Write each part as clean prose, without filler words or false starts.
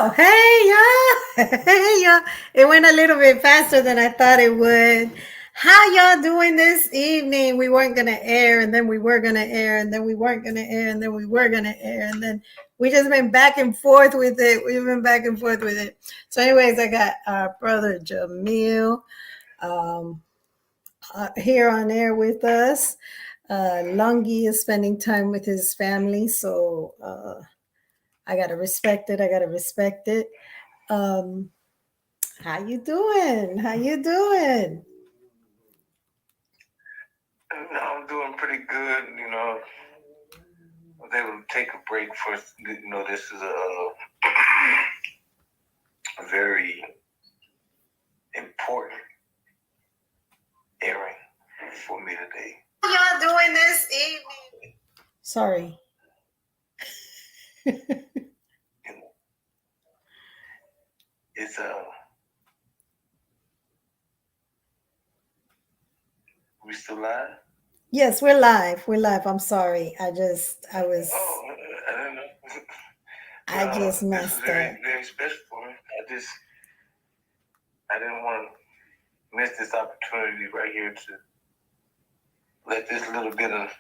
Oh, hey, y'all. Hey, y'all. It went a little bit faster than I thought it would. How y'all doing this evening? We weren't going to air, and then we were going to air, and then we weren't going to air, and then we were going to air, and then we just been back and forth with it. We've been back and forth with it. So, anyways, I got our brother Jamil um, here on air with us. Lungi is spending time with his family, so I gotta respect it. I gotta respect it. Um, how you doing? How you doing? I'm doing pretty good. I was able to take a break for. This is a very important airing for me today. How y'all doing this evening? Sorry. It's we still live? Yes, we're live. We're live. I'm sorry. I was. Oh, I don't know. I just This is messed very up. very special for me. I didn't want to miss this opportunity right here to let this little bit of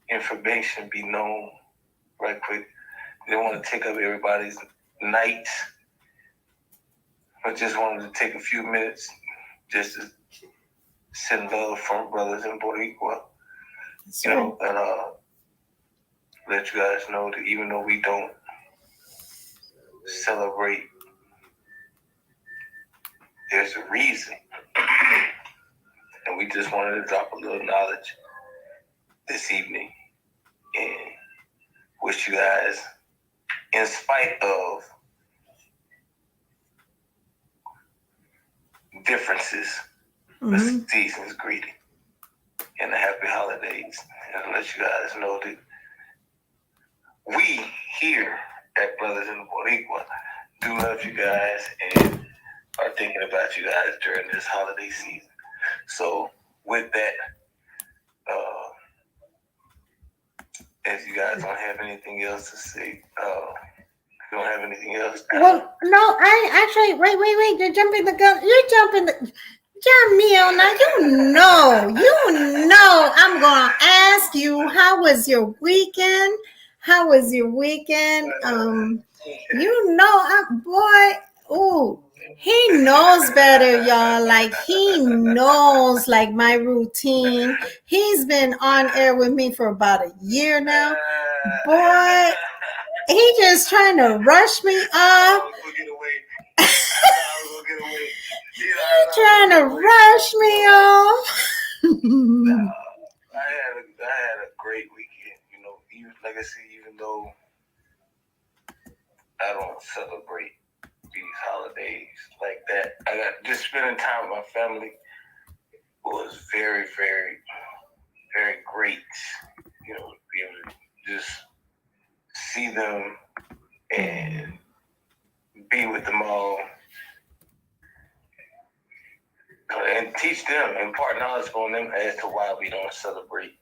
information be known right quick. I didn't want to take up everybody's night. I just wanted to take a few minutes just to send love from brothers in Boricua, and let you guys know that even though we don't celebrate, there's a reason. And we just wanted to drop a little knowledge this evening and wish you guys, in spite of differences, the season's greeting and the happy holidays. And let you guys know that we here at Brothers in Boricua do love you guys and are thinking about you guys during this holiday season. So with that, if you guys don't have anything else to say, don't have anything else. Well, no, I actually wait. You're jumping the gun. You're jumping the Jamil. Now I'm gonna ask you, how was your weekend? How was your weekend? Boy, ooh, he knows better, y'all. Like he knows like my routine. He's been on air with me for about a year now. Boy, he just trying to rush me off. He trying to rush me off. I had a great weekend. Even like I said, even though I don't celebrate these holidays like that, I got just spending time with my family was very, very, very great. Be able to just see them and be with them all and teach them, impart knowledge on them as to why we don't celebrate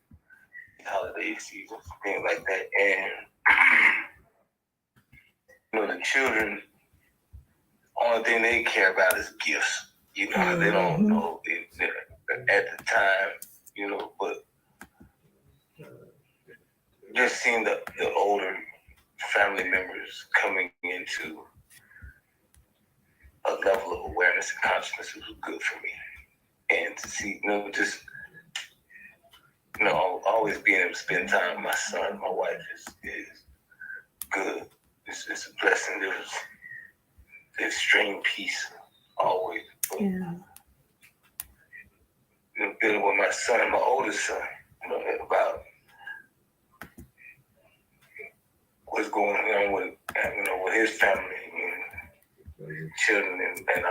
holiday seasons, things like that. And the children, only thing they care about is gifts. They don't know at the time, but just seeing the older family members coming into a level of awareness and consciousness was good for me. And to see, always being able to spend time with my son, my wife is good. It's a blessing. There's extreme peace always. But, dealing with my son, my oldest son, about what's going on with his family and children and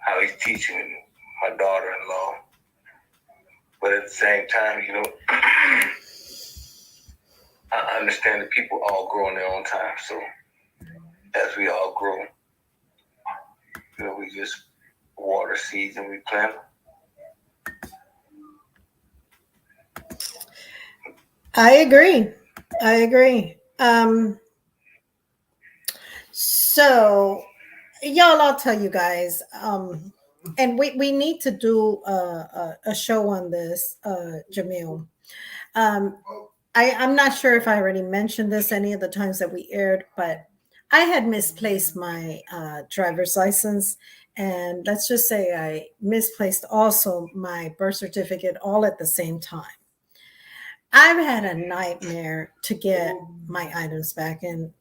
how he's teaching my daughter-in-law. But at the same time, I understand that people all grow in their own time. So as we all grow, we just water seeds and we plant them. I agree. So, y'all, I'll tell you guys. And we need to do a show on this, Jamil. Um, I'm not sure if I already mentioned this any of the times that we aired, but I had misplaced my driver's license. And let's just say I misplaced also my birth certificate all at the same time. I've had a nightmare to get my items back, and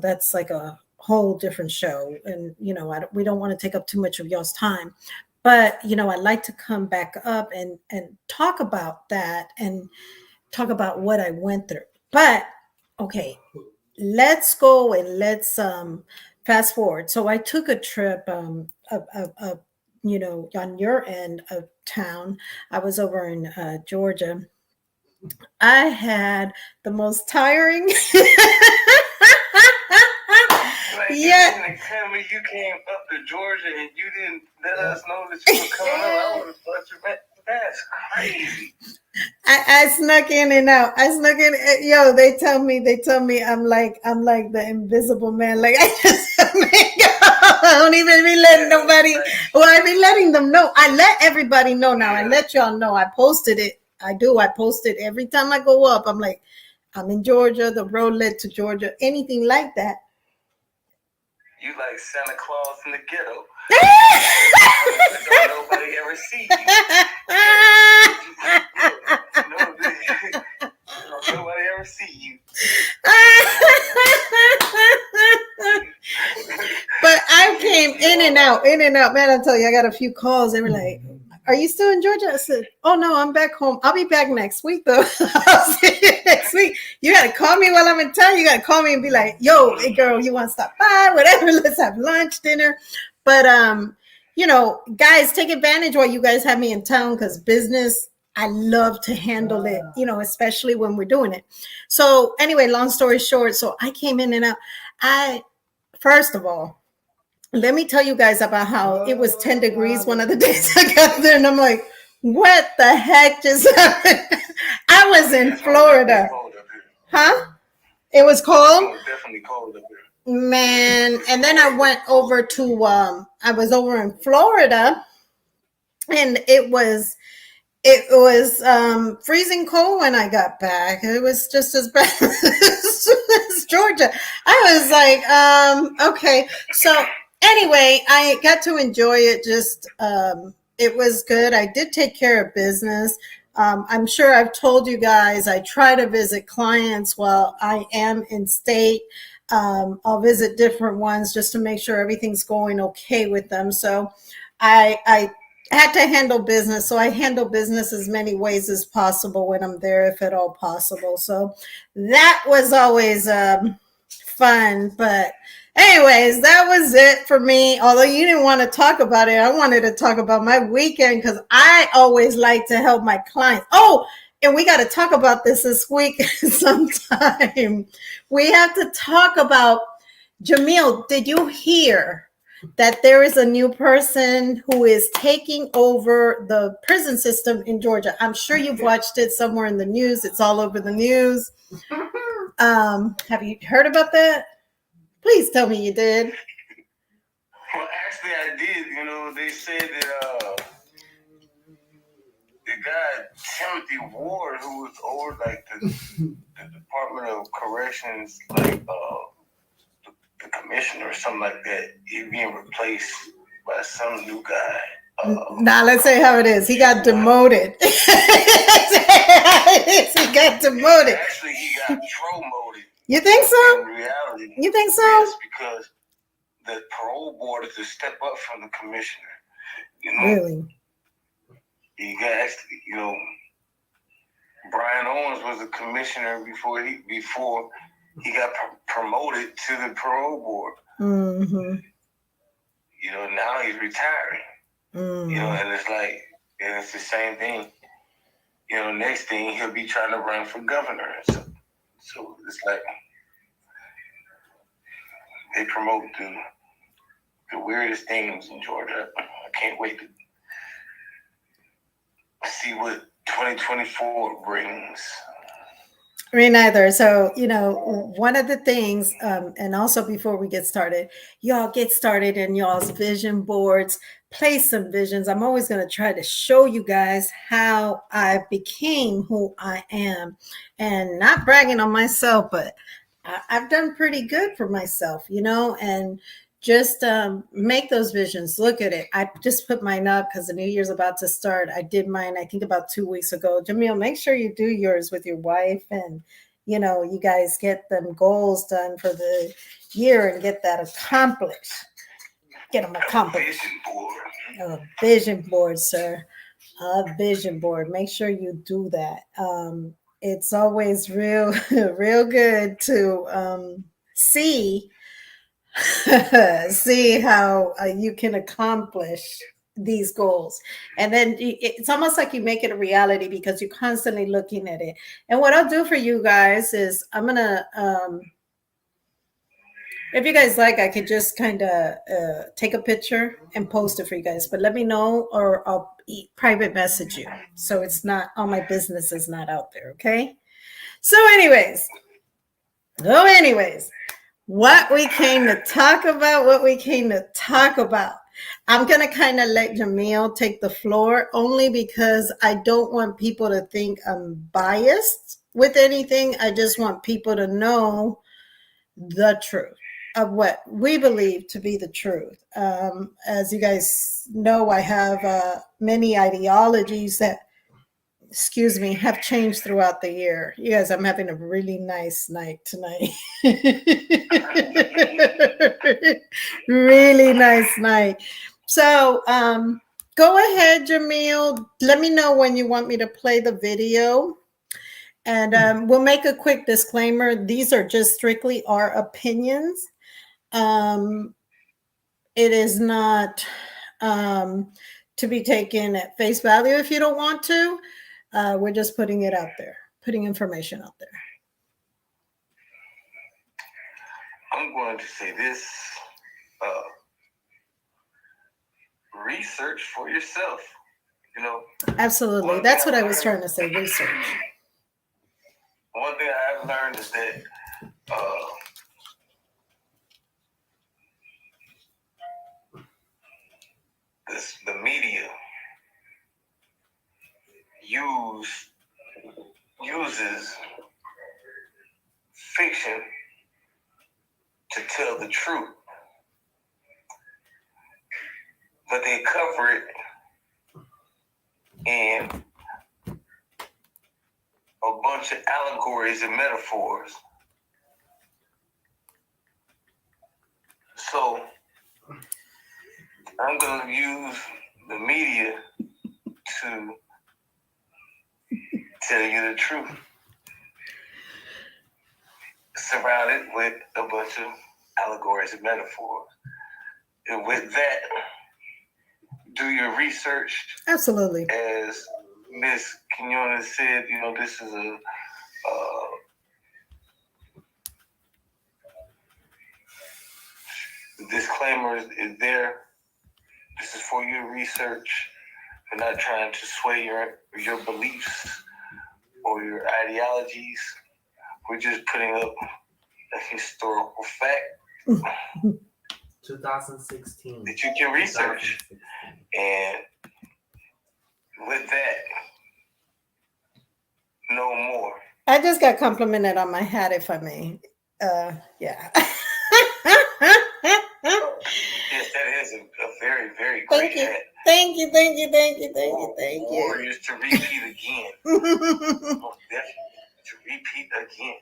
that's like a whole different show. And we don't want to take up too much of y'all's time, but I'd like to come back up and talk about that and talk about what I went through. But okay, let's go and let's fast forward. So I took a trip on your end of town. I was over in Georgia. I had the most tiring. Like you Yeah. didn't tell me you came up to Georgia and you didn't let us know that you were coming up. I would have thought you meant that's crazy. I snuck in and out. I snuck in. Yo, they tell me I'm like the invisible man. Like I just I don't even be letting nobody. Well, I be letting them know. I let everybody know now. I let y'all know. I posted it. I do. I post it every time I go up. I'm like, I'm in Georgia. The road led to Georgia. Anything like that. You like Santa Claus in the ghetto. Don't nobody ever see you. Don't nobody ever see you. But I came in and out, in and out. Man, I tell you, I got a few calls. They were like, "Are you still in Georgia?" I said, "Oh no, I'm back home. I'll be back next week, though. I'll see you next week. You got to call me while I'm in town. You got to call me and be like, yo, hey girl, you want to stop by? Whatever. Let's have lunch, dinner." But guys, take advantage while you guys have me in town because business. I love to handle it, especially when we're doing it. So anyway, long story short, so I came in and out. I First of all, let me tell you guys about how it was 10 degrees one of the days I got there, and I'm like, what the heck just happened? I was in Florida. Huh? It was cold? Definitely cold up here. Man, and then I went over to I was over in Florida, and it was freezing cold when I got back. It was just as bad as Georgia. I was like, okay. So anyway, I got to enjoy it. Just it was good. I did take care of business. I'm sure I've told you guys I try to visit clients while I am in state. I'll visit different ones just to make sure everything's going okay with them. So I had to handle business. So I handle business as many ways as possible when I'm there, if at all possible. So that was always fun. But, anyways, that was it for me. Although you didn't want to talk about it, I wanted to talk about my weekend because I always like to help my clients. Oh, and we got to talk about this week sometime. We have to talk about Jamil. Did you hear that there is a new person who is taking over the prison system in Georgia? I'm sure you've watched it somewhere in the news. It's all over the news. Have you heard about that? Please tell me you did. Well, actually, I did. They said that the guy Timothy Ward, who was over like the Department of Corrections, like the commissioner or something like that, he being replaced by some new guy. Now let's say how it is. He got demoted. He got demoted. Actually, he got promoted. You think so? In reality, you think so? Yes, because the parole board is a step up from the commissioner. Really? He got actually, Brian Owens was a commissioner before he got promoted to the parole board. Mm-hmm. Now he's retiring. Mm-hmm. And it's the same thing. Next thing he'll be trying to run for governor. So it's like they promote the weirdest things in Georgia. I can't wait to see what 2024 brings. Me neither. So, one of the things, and also before we get started, y'all get started in y'all's vision boards, place some visions. I'm always going to try to show you guys how I became who I am, and not bragging on myself, but I've done pretty good for myself, and just make those visions. Look at it. I just put mine up because the new year's about to start. I did mine, I think, about 2 weeks ago. Jamil, make sure you do yours with your wife, and you guys get them goals done for the year and get that accomplished. Get them accomplished. A vision board, sir. A vision board. Make sure you do that. It's always real, real good to see see how you can accomplish these goals, and then it's almost like you make it a reality because you're constantly looking at it. And what I'll do for you guys is I'm gonna if you guys like, I could just kind of take a picture and post it for you guys, but let me know, or I'll private message you, so it's not, all my business is not out there. Okay, so anyways, what we came to talk about, I'm going to kind of let Jamil take the floor, only because I don't want people to think I'm biased with anything. I just want people to know the truth of what we believe to be the truth. As you guys know, I have many ideologies that, excuse me, have changed throughout the year. You guys, I'm having a really nice night tonight. Really nice night. So, go ahead, Jamil. Let me know when you want me to play the video. And we'll make a quick disclaimer. These are just strictly our opinions. It is not to be taken at face value if you don't want to. We're just putting it out there, putting information out there. I'm going to say this. Research for yourself. Absolutely. That's what I was trying to say. Research. One thing I've learned is that the media uses fiction to tell the truth, but they cover it in a bunch of allegories and metaphors. So I'm going to use the media to tell you the truth, surrounded with a bunch of allegories and metaphors. And with that, do your research. Absolutely. As Miss Quinones said, this is a disclaimer is there. This is for your research. We're not trying to sway your beliefs or your ideologies. We're just putting up a historical fact 2016 that you can research. And with that, no more. I just got complimented on my hat, if I may. Yeah. Yes, that is a very, very great hat. Thank you. Warriors to repeat again. Definitely to repeat again.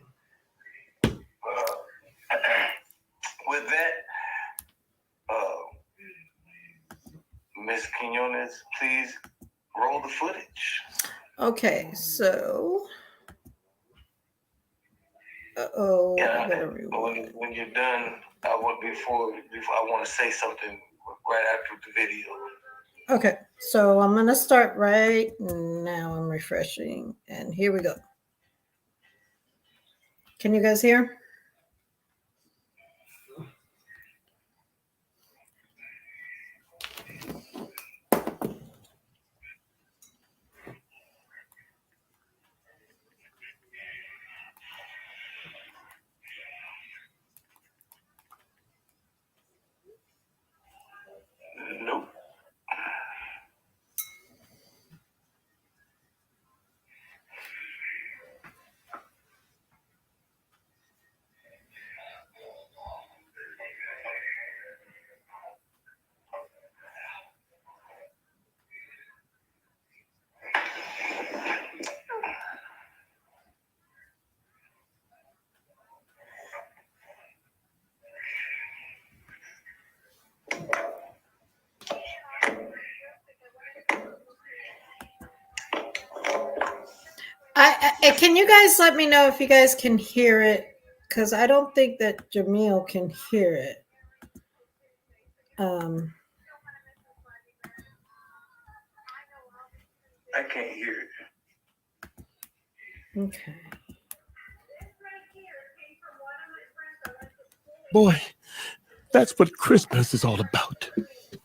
With that, Miss Quinones, please roll the footage. Okay, so. When you're done, I want to say something right after the video. Okay, so I'm gonna start right now. I'm refreshing, and here we go. Can you guys hear? Can you guys let me know if you guys can hear it? Because I don't think that Jamil can hear it. Um, I can't hear it. okay. Boy, that's what Christmas is all about.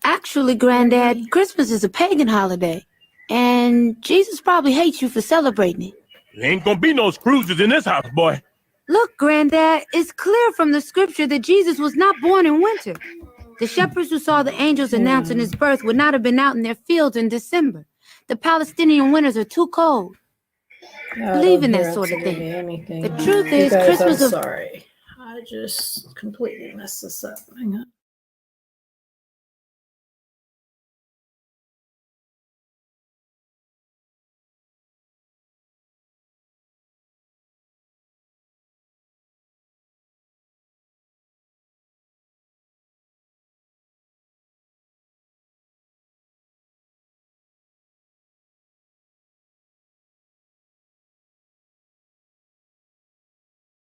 Actually, Granddad, Christmas is a pagan holiday. And Jesus probably hates you for celebrating it. There ain't gonna be no Scrooges in this house, boy. Look, Granddad, it's clear from the scripture that Jesus was not born in winter. The shepherds who saw the angels announcing his birth would not have been out in their fields in December. The Palestinian winters are too cold. Believe in that sort of thing. The truth is, guys, Christmas I'm of... sorry. I just completely messed this up. Hang on.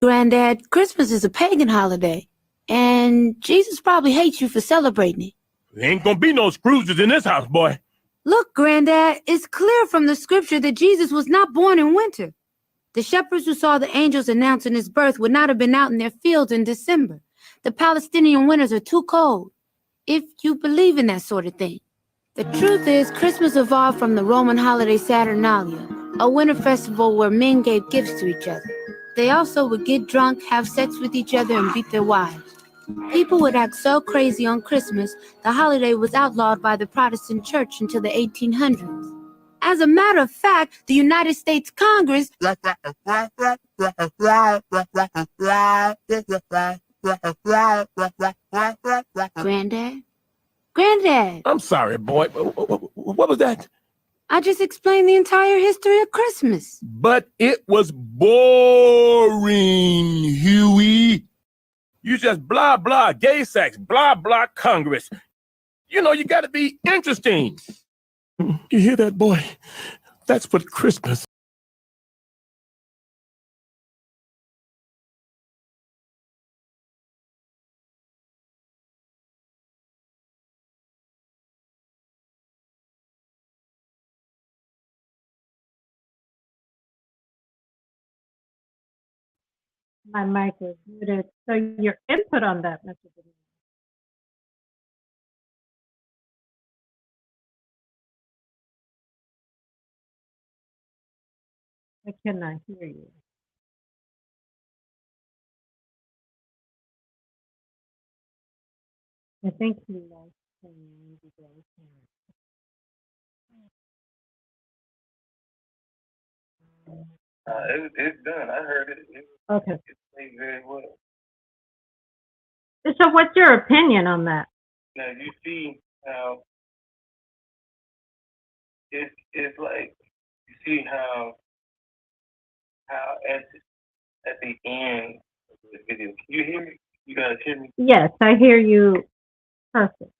Granddad, Christmas is a pagan holiday. And Jesus probably hates you for celebrating it. There ain't gonna be no Scrooges in this house, boy. Look, Granddad, it's clear from the scripture that Jesus was not born in winter. The shepherds who saw the angels announcing his birth would not have been out in their fields in December. The Palestinian winters are too cold. If you believe in that sort of thing. The truth is, Christmas evolved from the Roman holiday Saturnalia, a winter festival where men gave gifts to each other. They also would get drunk, have sex with each other, and beat their wives. People would act so crazy on Christmas, the holiday was outlawed by the Protestant Church until the 1800s. As a matter of fact, the United States Congress... Granddad? Granddad! I'm sorry, boy. What was that? I just explained the entire history of Christmas. But it was boring, Huey. You just blah, blah, gay sex, blah, blah, Congress. You know, you gotta be interesting. You hear that, boy? That's what Christmas. My mic is muted. So your input on that, Mr. Jamil. I cannot hear you. I think he lost It's done. I heard it. Okay. It played very well. So what's your opinion on that? Now you see how it's like you see how at the end of the video. Can you hear me? You guys hear me? Yes, I hear you perfect.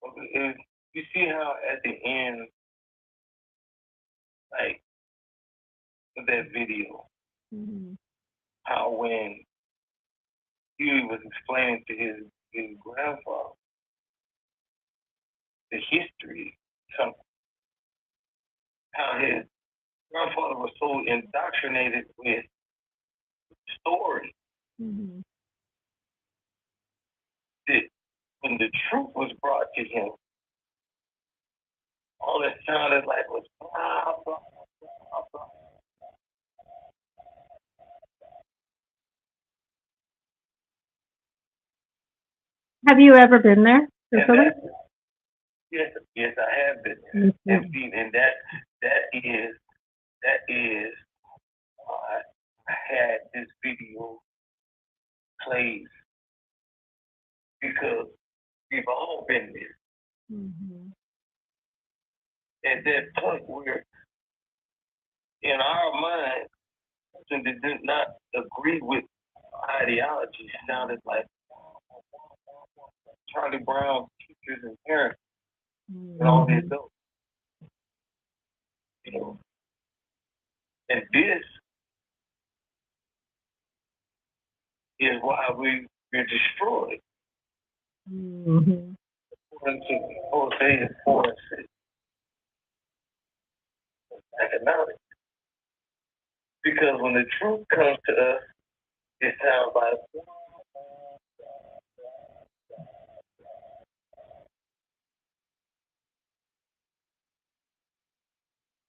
Okay, you see how at the end, like of that video, how when Huey was explaining to his grandfather the history, something, how his grandfather was so indoctrinated with story that when the truth was brought to him, all it sounded like was blah, blah, blah, blah. Have you ever been there? Yes, I have been there. And that is why I had this video played, because we've all been there. At that point where in our mind, something that did not agree with ideology sounded like Charlie Brown's teachers and parents and all the adults. You know, and this is why we're destroyed. Mm-hmm. According to Hosea 4:6, economics. Because when the truth comes to us, it sounds like,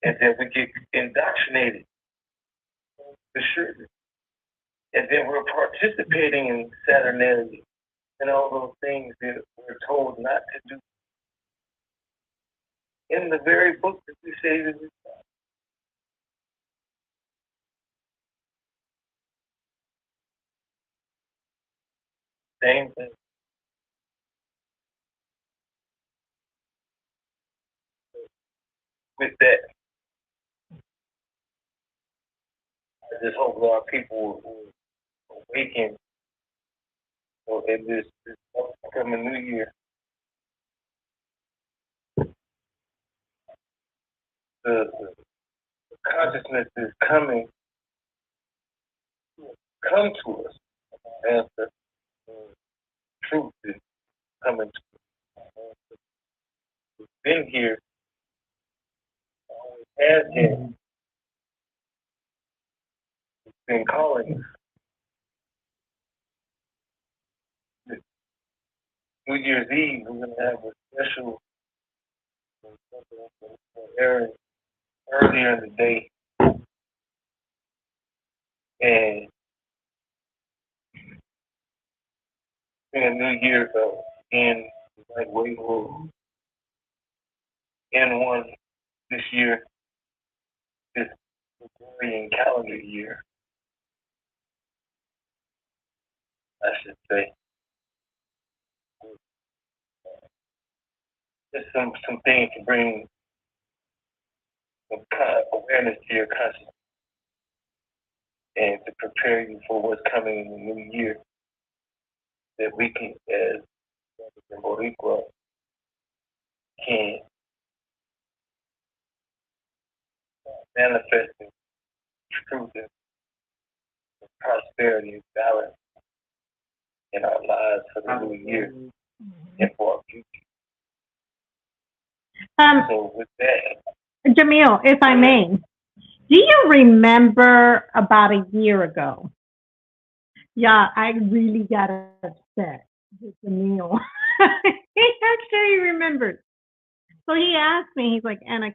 and then we get indoctrinated for sure. And then we're participating in Saturnalia and all those things that we're told not to do in the very book that we say that we same thing with that. I just hope a lot of people will awaken in this upcoming new year. The consciousness is come to us as the truth is coming to us. We've been here, has been calling us. New Year's Eve, we're going to have a special airing earlier in the day. And in a new year, in like we will end one this year, this Gregorian calendar year, I should say. Just some things to bring some kind of awareness to your consciousness and to prepare you for what's coming in the new year. That we can, as Boricua, can manifest in truth and prosperity and balance in our lives for the new year and for our future. So with that, Jamil, if I may, do you remember about a year ago? Yeah, I really got upset with Jamil. He actually remembered. So he asked me, he's like, Anna, is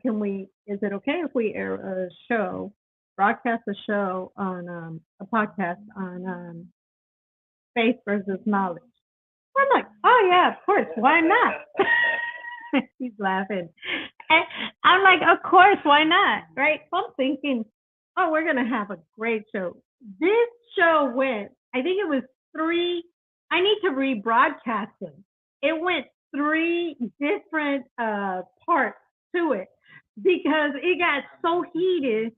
it okay if we air a show, broadcast a show on a podcast on faith versus knowledge? I'm like, oh yeah, of course, why not? He's laughing. And I'm like, of course, why not? Right? So I'm thinking, oh, we're going to have a great show. This show went, I think it was I need to rebroadcast it. It went 3 different parts to it because it got so heated.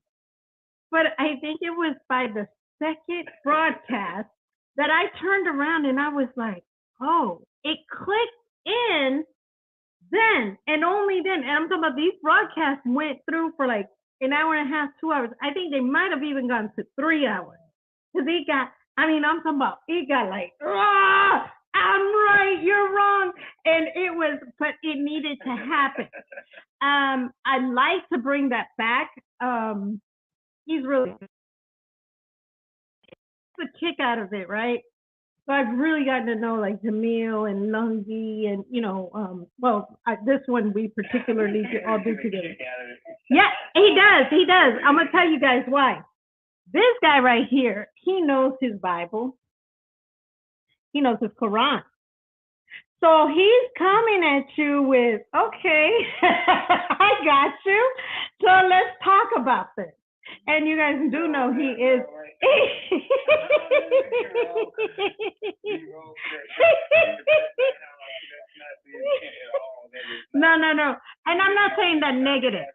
But I think it was by the second broadcast that I turned around and I was like, oh, it clicked in then and only then. And I'm talking about these broadcasts went through for like an hour and a half, 2 hours. I think they might have even gone to 3 hours. Because I'm talking about, it got like, I'm right, you're wrong. And but it needed to happen. I'd like to bring that back. He's really the kick out of it, right? So I've really gotten to know like Jamil and Lungi and, this one we particularly all do together. Yeah, he does. I'm going to tell you guys why. This guy right here, he knows his Bible. He knows his Quran. So he's coming at you with, okay, I got you. So let's talk about this. And you guys do know he is. No. And I'm not saying that negative.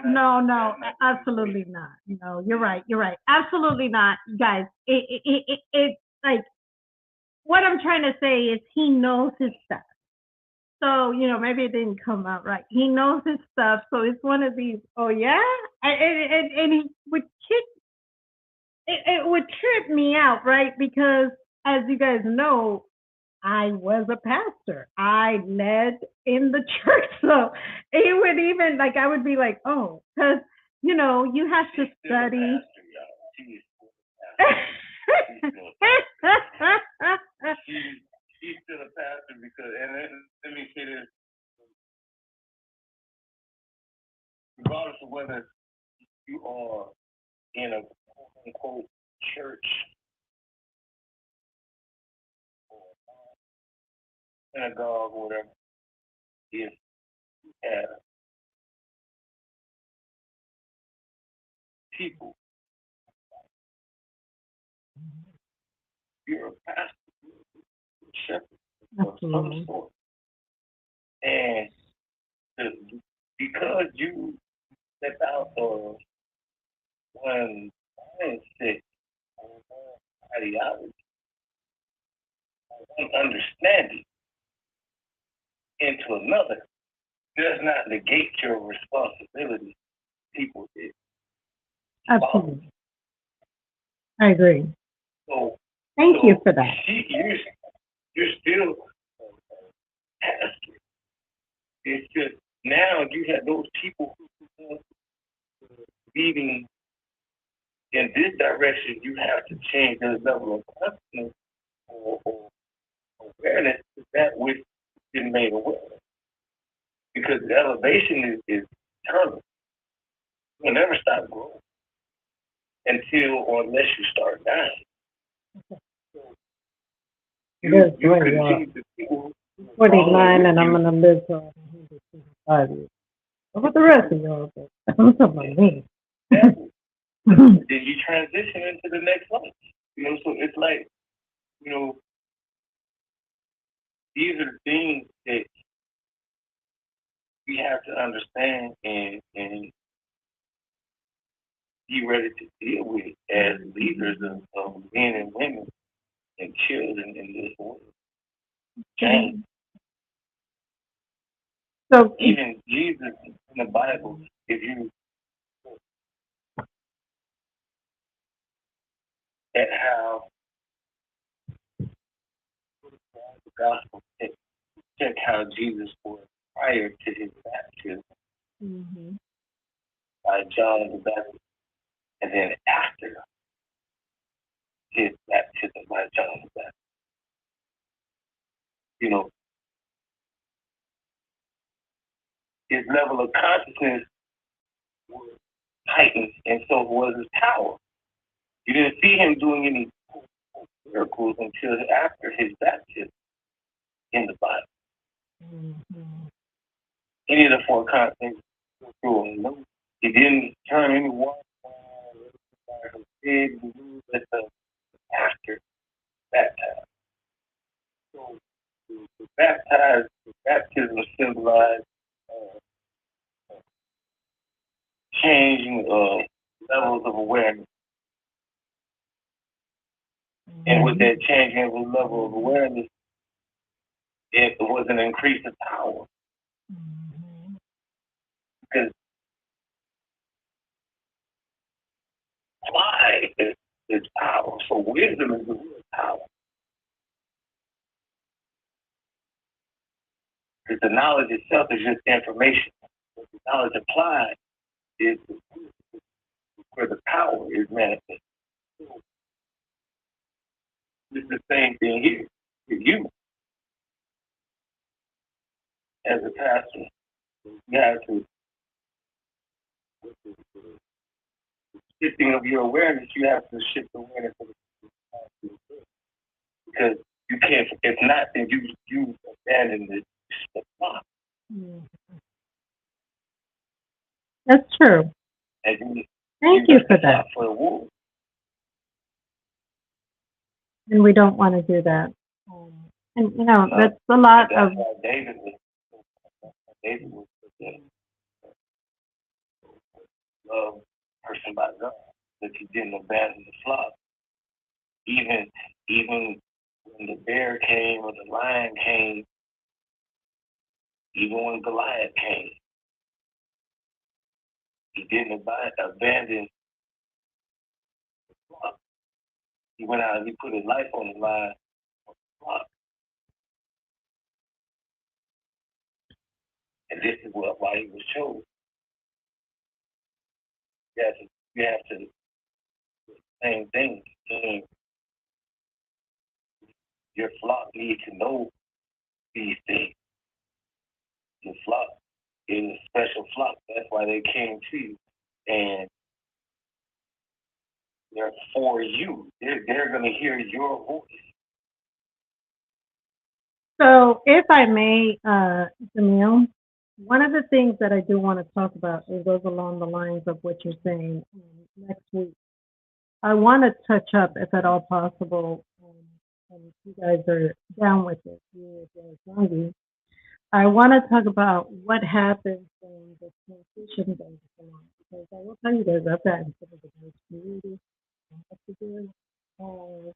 No, absolutely not. No, you're right. Absolutely not, guys. It's like, what I'm trying to say is he knows his stuff. So, maybe it didn't come out right. He knows his stuff. So it's one of these, oh, yeah? And he would it would trip me out, right? Because as you guys know, I was a pastor. I led in the church. So it would even, like, I would be like, oh, because, you have to study. She's still a pastor because, and let me say this, regardless of whether you are in a quote unquote church or synagogue or whatever, if you have people, you're a pastor, a shepherd of some sort. And because you step out of one mindset or one ideology, or one understanding into another, does not negate your responsibility. People did. Absolutely. I agree. So thank you for that. You're still a pastor. It's just now you have those people who are leading in this direction. You have to change the level of consciousness or awareness to that which is made aware. Because the elevation is eternal. You'll never stop growing until or unless you start dying. You continue to people 49 and I'm gonna live till 105 years. What about the rest of y'all? I'm talking about me. then you transition into the next life. So it's like, these are the things that we have to understand and be ready to deal with as leaders of men and women and children in this world. Change. So even Jesus in the Bible, if you at how the gospel check how Jesus was prior to his baptism by John the Baptist, and then after his baptism by John the Baptist. His level of consciousness was heightened, and so was his power. You didn't see him doing any miracles until after his baptism in the Bible. Any of the four continents through. He didn't turn any water after baptized. So the baptism symbolized changing levels of awareness. And with that changing of the level of awareness, it was an increase of power. Because pride is power. So wisdom is the real power. Because the knowledge itself is just information. But the knowledge applied is where the power is manifested. It's the same thing here with you. As a pastor, you have to, shifting of your awareness, you have to shift awareness of the because you can't. If not, then you abandon the plot. That's true. And Thank you for that. For the wolf. And we don't want to do that. And that's a lot of. David was loved person by God, that he didn't abandon the flock. Even when the bear came or the lion came Even when Goliath came, he didn't abandon the flock. He went out and he put his life on the line for the flock. And this is why he was chosen. You have to do the same thing. Your flock needs to know these things. Your flock is a special flock. That's why they came to you. And they're for you. They're going to hear your voice. So, if I may, Jamil, one of the things that I do want to talk about goes along the lines of what you're saying next week. I want to touch up, if at all possible, and you guys are down with it, you as well. I want to talk about what happens when the transition goes on. Because I will tell you, there's up that in some of the guys' community, what to do.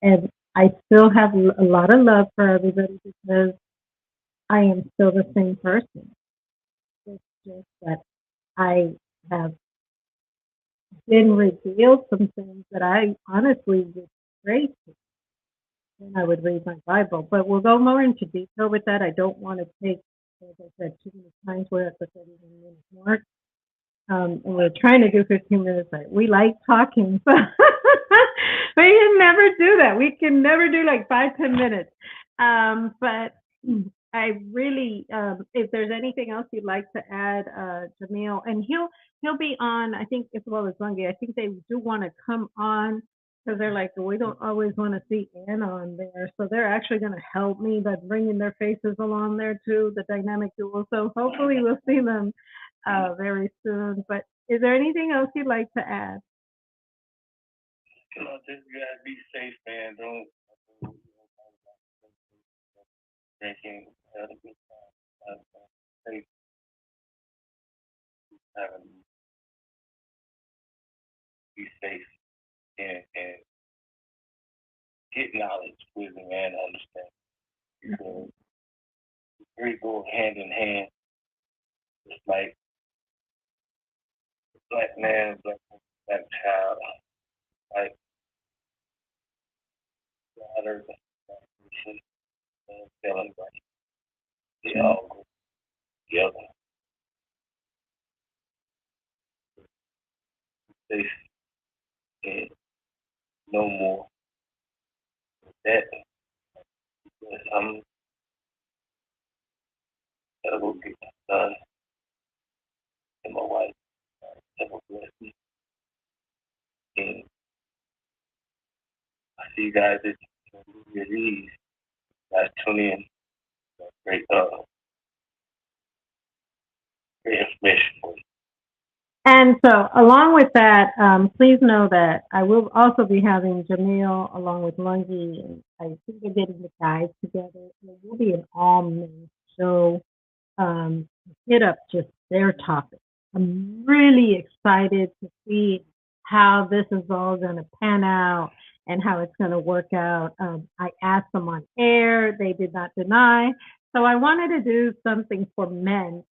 And I still have a lot of love for everybody because I am still the same person. It's just that I have been revealed some things that I honestly would pray to when I would read my Bible. But we'll go more into detail with that. I don't want to take, as I said, too many times. We're at the 31-minute mark. And we're trying to do 15 minutes. We like talking, but we can never do that. We can never do like 5-10 minutes. But I really, if there's anything else you'd like to add, Jamil, and he'll be on, I think, as well as Lungi. I think they do want to come on because they're like, we don't always want to see Anna on there. So they're actually going to help me by bringing their faces along there too, the dynamic duo. So hopefully we'll see them very soon. But is there anything else you'd like to add? Just you gotta be safe, man. Don't drinking. Have a good time. Safe. Be safe and get knowledge, wisdom, and understanding. Because three go hand in hand. It's like black man, black child, like daughter, and feeling right. They all go together. Safe and no more. That I'm gonna go get my son and my wife. Have a blessed week. And I see you guys at these. Guys, tune in. Great, great information for you. And so, along with that, please know that I will also be having Jamil along with Lungi, and I think they're getting the guys together. It will be an all-men show. Hit up just their topic. I'm really excited to see how this is all going to pan out and how it's going to work out. I asked them on air. They did not deny. So I wanted to do something for men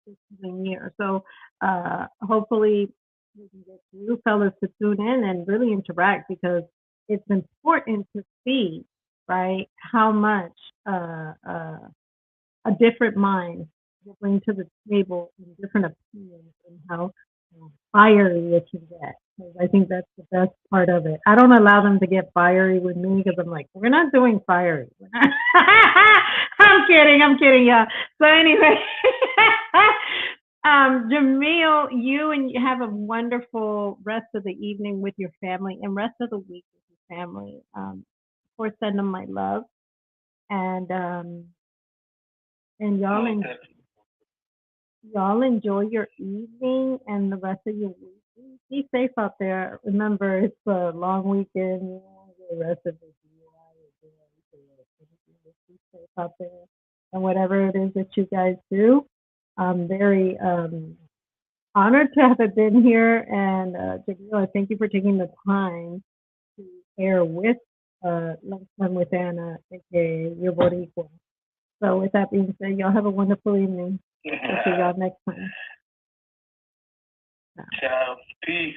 this coming year. So hopefully we can get you fellas to tune in and really interact because it's important to see, right, how much a different mind will bring to the table and different opinions and how fiery it can get. I think that's the best part of it. I don't allow them to get fiery with me because I'm like, we're not doing fiery. I'm kidding, yeah. So anyway, Jamil, you have a wonderful rest of the evening with your family and rest of the week with your family. Of course, send them my love, and y'all enjoy your evening and the rest of your week. Be safe out there. Remember, it's a long weekend. You want to get arrested for DUI. Be safe out there. And whatever it is that you guys do, I'm very honored to have been here. And Jamil, thank you for taking the time to air with Lunchtime with Ana, aka your Boricua. So with that being said, y'all have a wonderful evening. We'll see y'all next time. Ciao. Peace.